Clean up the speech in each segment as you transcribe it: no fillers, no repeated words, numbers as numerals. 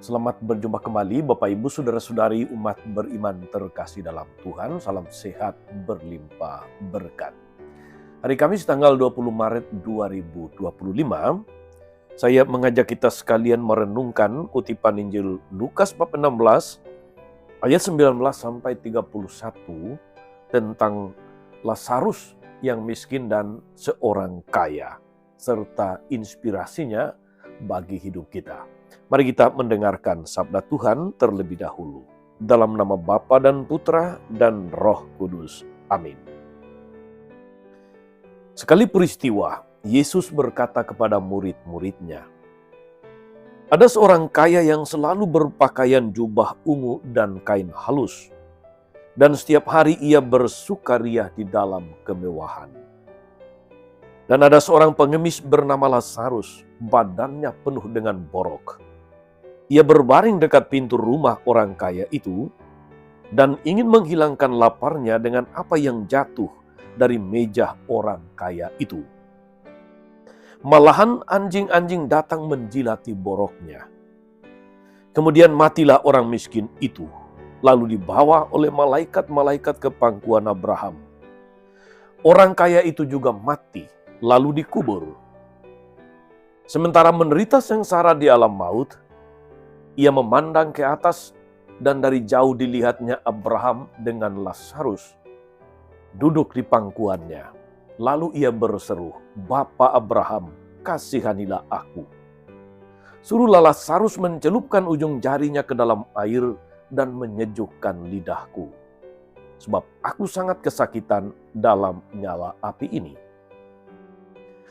Selamat berjumpa kembali Bapak Ibu Saudara-saudari umat beriman terkasih dalam Tuhan. Salam sehat berlimpah berkat. Hari Kamis tanggal 20 Maret 2025, saya mengajak kita sekalian merenungkan kutipan Injil Lukas bab 16 ayat 19 sampai 31 tentang Lazarus yang miskin dan seorang kaya serta inspirasinya bagi hidup kita. Mari kita mendengarkan sabda Tuhan terlebih dahulu. Dalam nama Bapa dan Putra dan Roh Kudus. Amin. Sekali peristiwa, Yesus berkata kepada murid-muridnya, "Ada seorang kaya yang selalu berpakaian jubah ungu dan kain halus, dan setiap hari ia bersukaria di dalam kemewahan. Dan ada seorang pengemis bernama Lazarus, badannya penuh dengan borok. Ia berbaring dekat pintu rumah orang kaya itu dan ingin menghilangkan laparnya dengan apa yang jatuh dari meja orang kaya itu. Malahan anjing-anjing datang menjilati boroknya. Kemudian matilah orang miskin itu, lalu dibawa oleh malaikat-malaikat ke pangkuan Abraham. Orang kaya itu juga mati, lalu dikubur. Sementara menderita sengsara di alam maut, ia memandang ke atas dan dari jauh dilihatnya Abraham dengan Lazarus duduk di pangkuannya. Lalu ia berseru, 'Bapa Abraham, kasihanilah aku. Suruhlah Lazarus mencelupkan ujung jarinya ke dalam air dan menyejukkan lidahku. Sebab aku sangat kesakitan dalam nyala api ini.'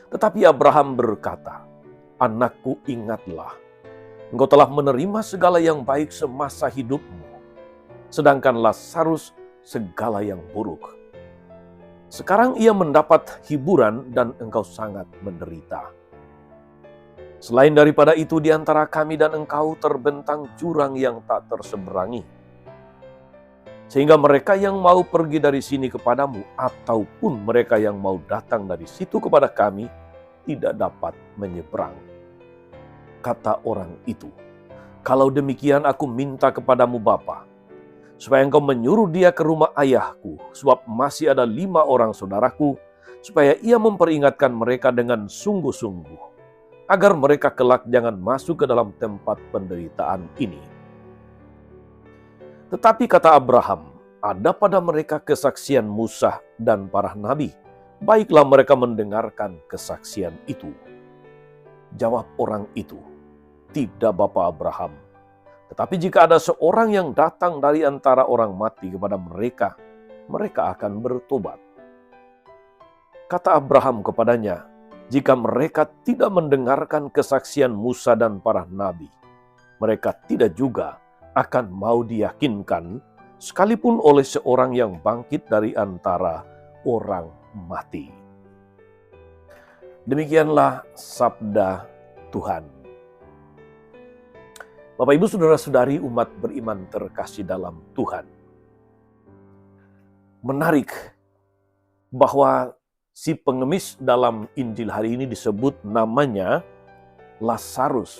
Tetapi Abraham berkata, 'Anakku, ingatlah, engkau telah menerima segala yang baik semasa hidupmu, sedangkan Lazarus segala yang buruk. Sekarang ia mendapat hiburan dan engkau sangat menderita. Selain daripada itu, di antara kami dan engkau terbentang jurang yang tak terseberangi, sehingga mereka yang mau pergi dari sini kepadamu ataupun mereka yang mau datang dari situ kepada kami tidak dapat menyeberang.' Kata orang itu, 'Kalau demikian aku minta kepadamu Bapa, supaya engkau menyuruh dia ke rumah ayahku, sebab masih ada 5 orang saudaraku, supaya ia memperingatkan mereka dengan sungguh-sungguh, agar mereka kelak jangan masuk ke dalam tempat penderitaan ini.' Tetapi kata Abraham, 'Ada pada mereka kesaksian Musa dan para nabi, baiklah mereka mendengarkan kesaksian itu.' Jawab orang itu, 'Tidak, Bapa Abraham. Tetapi jika ada seorang yang datang dari antara orang mati kepada mereka, mereka akan bertobat.' Kata Abraham kepadanya, 'Jika mereka tidak mendengarkan kesaksian Musa dan para nabi, mereka tidak juga akan mau diyakinkan, sekalipun oleh seorang yang bangkit dari antara orang mati.' Demikianlah sabda Tuhan. Bapak Ibu Saudara-saudari umat beriman terkasih dalam Tuhan. Menarik bahwa si pengemis dalam Injil hari ini disebut namanya Lazarus.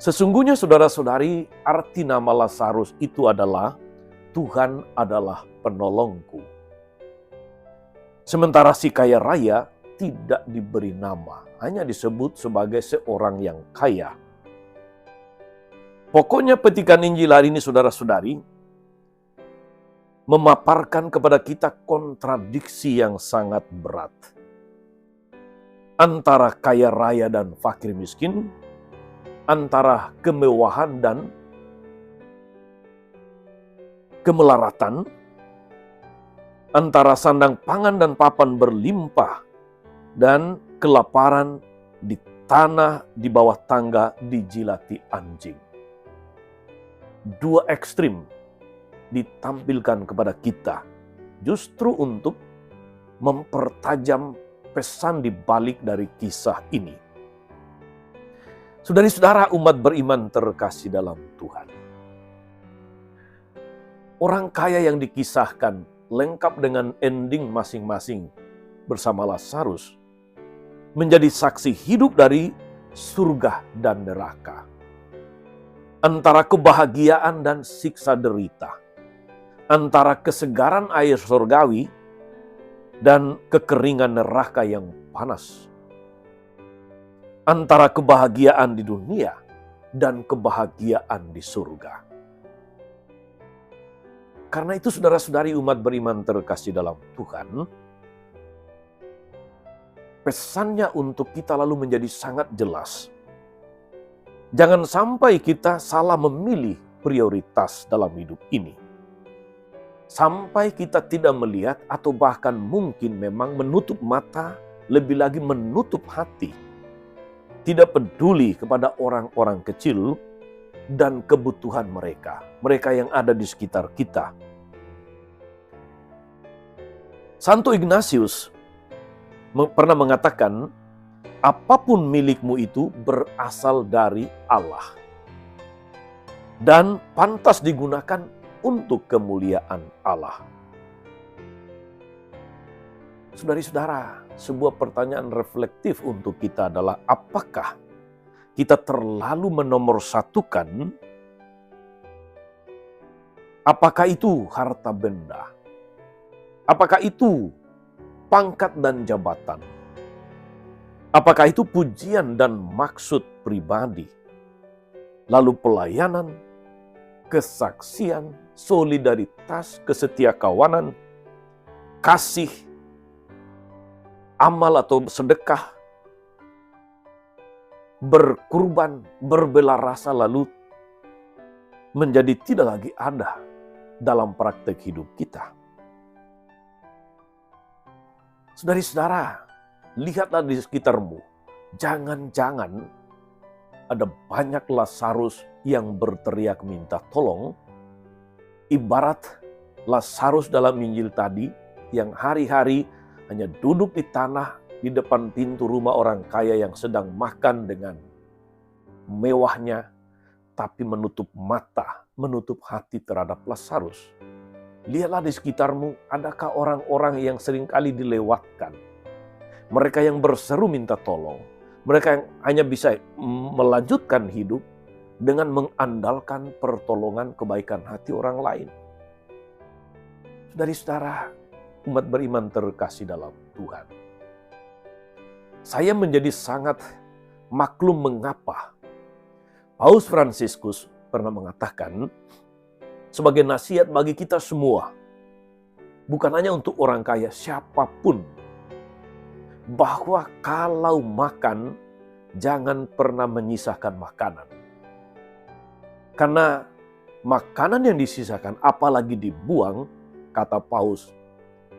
Sesungguhnya saudara-saudari, arti nama Lazarus itu adalah Tuhan adalah penolongku. Sementara si kaya raya tidak diberi nama, hanya disebut sebagai seorang yang kaya. Pokoknya petikan Injil hari ini saudara-saudari memaparkan kepada kita kontradiksi yang sangat berat antara kaya raya dan fakir miskin, antara kemewahan dan kemelaratan, antara sandang pangan dan papan berlimpah, dan kelaparan di tanah di bawah tangga dijilati anjing. Dua ekstrim ditampilkan kepada kita justru untuk mempertajam pesan di balik dari kisah ini. Saudari-saudara umat beriman terkasih dalam Tuhan. Orang kaya yang dikisahkan lengkap dengan ending masing-masing bersama Lazarus menjadi saksi hidup dari surga dan neraka. antara kebahagiaan dan siksa derita, antara kesegaran air surgawi dan kekeringan neraka yang panas, antara kebahagiaan di dunia dan kebahagiaan di surga. Karena itu saudara-saudari umat beriman terkasih dalam Tuhan, pesannya untuk kita lalu menjadi sangat jelas. Jangan sampai kita salah memilih prioritas dalam hidup ini. Sampai kita tidak melihat atau bahkan mungkin memang menutup mata, lebih lagi menutup hati. Tidak peduli kepada orang-orang kecil dan kebutuhan mereka. Mereka yang ada di sekitar kita. Santo Ignatius pernah mengatakan, apapun milikmu itu berasal dari Allah. Dan pantas digunakan untuk kemuliaan Allah. Saudari-saudara, sebuah pertanyaan reflektif untuk kita adalah apakah kita terlalu menomorsatukan? Apakah itu harta benda? Apakah itu pangkat dan jabatan? Apakah itu pujian dan maksud pribadi? Lalu pelayanan, kesaksian, solidaritas, kesetiakawanan, kasih, amal atau sedekah, berkurban, berbela rasa lalu menjadi tidak lagi ada dalam praktek hidup kita. Saudari-saudara, lihatlah di sekitarmu. Jangan-jangan ada banyak Lazarus yang berteriak minta tolong. Ibarat Lazarus dalam Injil tadi yang hari-hari hanya duduk di tanah di depan pintu rumah orang kaya yang sedang makan dengan mewahnya, tapi menutup mata, menutup hati terhadap Lazarus. Lihatlah di sekitarmu, adakah orang-orang yang seringkali dilewatkan? Mereka yang berseru minta tolong. Mereka yang hanya bisa melanjutkan hidup dengan mengandalkan pertolongan kebaikan hati orang lain. Saudari-saudara, umat beriman terkasih dalam Tuhan. Saya menjadi sangat maklum mengapa Paus Fransiskus pernah mengatakan, sebagai nasihat bagi kita semua, bukan hanya untuk orang kaya, siapapun, bahwa kalau makan, jangan pernah menyisakan makanan. Karena makanan yang disisakan, apalagi dibuang, kata Paus,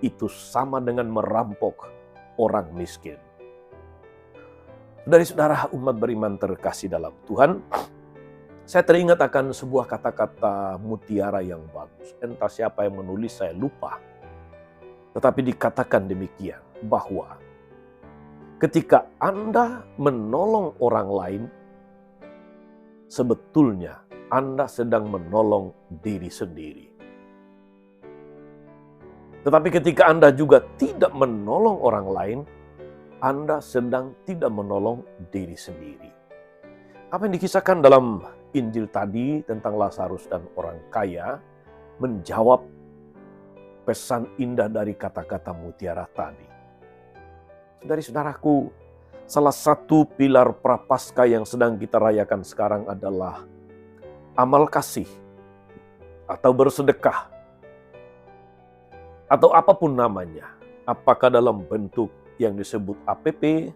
itu sama dengan merampok orang miskin. Dari saudara umat beriman terkasih dalam Tuhan, saya teringat akan sebuah kata-kata mutiara yang bagus. Entah siapa yang menulis, saya lupa. Tetapi dikatakan demikian, bahwa ketika Anda menolong orang lain, sebetulnya Anda sedang menolong diri sendiri. Tetapi ketika Anda juga tidak menolong orang lain, Anda sedang tidak menolong diri sendiri. Apa yang dikisahkan dalam Injil tadi tentang Lazarus dan orang kaya menjawab pesan indah dari kata-kata mutiara tadi. Saudari-saudaraku, salah satu pilar Prapaskah yang sedang kita rayakan sekarang adalah amal kasih atau bersedekah atau apapun namanya. Apakah dalam bentuk yang disebut APP,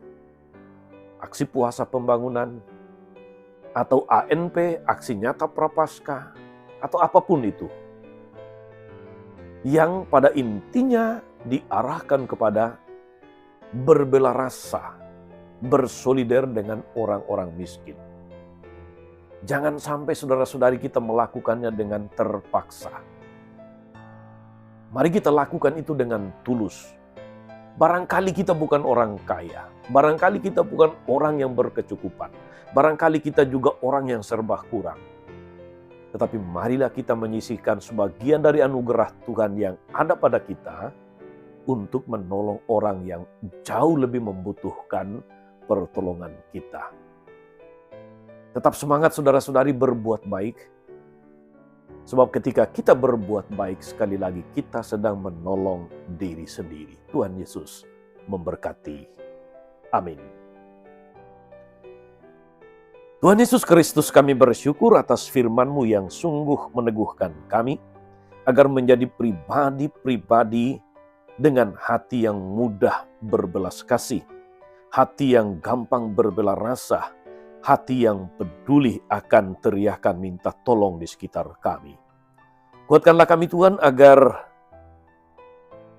Aksi Puasa Pembangunan, atau ANP, Aksi Nyata Prapaskah, atau apapun itu. Yang pada intinya diarahkan kepada berbela rasa, bersolider dengan orang-orang miskin. Jangan sampai saudara-saudari kita melakukannya dengan terpaksa. Mari kita lakukan itu dengan tulus. Barangkali kita bukan orang kaya, barangkali kita bukan orang yang berkecukupan, barangkali kita juga orang yang serba kurang. Tetapi marilah kita menyisihkan sebagian dari anugerah Tuhan yang ada pada kita untuk menolong orang yang jauh lebih membutuhkan pertolongan kita. Tetap semangat saudara-saudari berbuat baik. Sebab ketika kita berbuat baik, sekali lagi kita sedang menolong diri sendiri. Tuhan Yesus memberkati. Amin. Tuhan Yesus Kristus, kami bersyukur atas firman-Mu yang sungguh meneguhkan kami, agar menjadi pribadi-pribadi dengan hati yang mudah berbelas kasih, hati yang gampang berbela rasa, hati yang peduli akan teriakan minta tolong di sekitar kami. Kuatkanlah kami Tuhan agar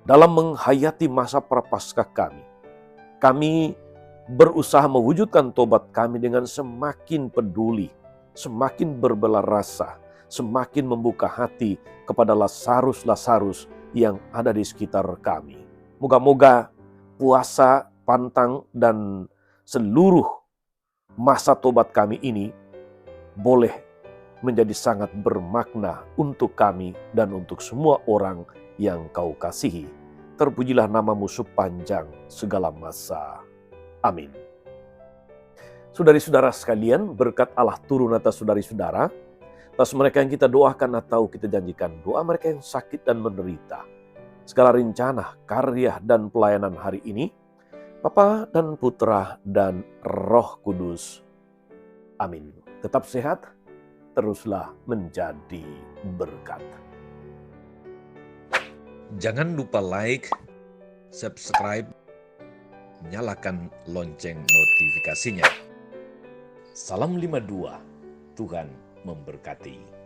dalam menghayati masa prapaskah kami berusaha mewujudkan tobat kami dengan semakin peduli, semakin berbela rasa, semakin membuka hati kepada Lazarus yang ada di sekitar kami. Moga-moga puasa, pantang, dan seluruh masa tobat kami ini boleh menjadi sangat bermakna untuk kami dan untuk semua orang yang Kau kasihi. Terpujilah nama-Mu sepanjang segala masa. Amin. Saudari-saudara sekalian, berkat Allah turun atas saudari-saudara, atas mereka yang kita doakan atau kita janjikan, doa mereka yang sakit dan menderita. Segala rencana, karya, dan pelayanan hari ini, Bapa dan Putra dan Roh Kudus. Amin. Tetap sehat, teruslah menjadi berkat. Jangan lupa like, subscribe, nyalakan lonceng notifikasinya. Salam 52, Tuhan memberkati.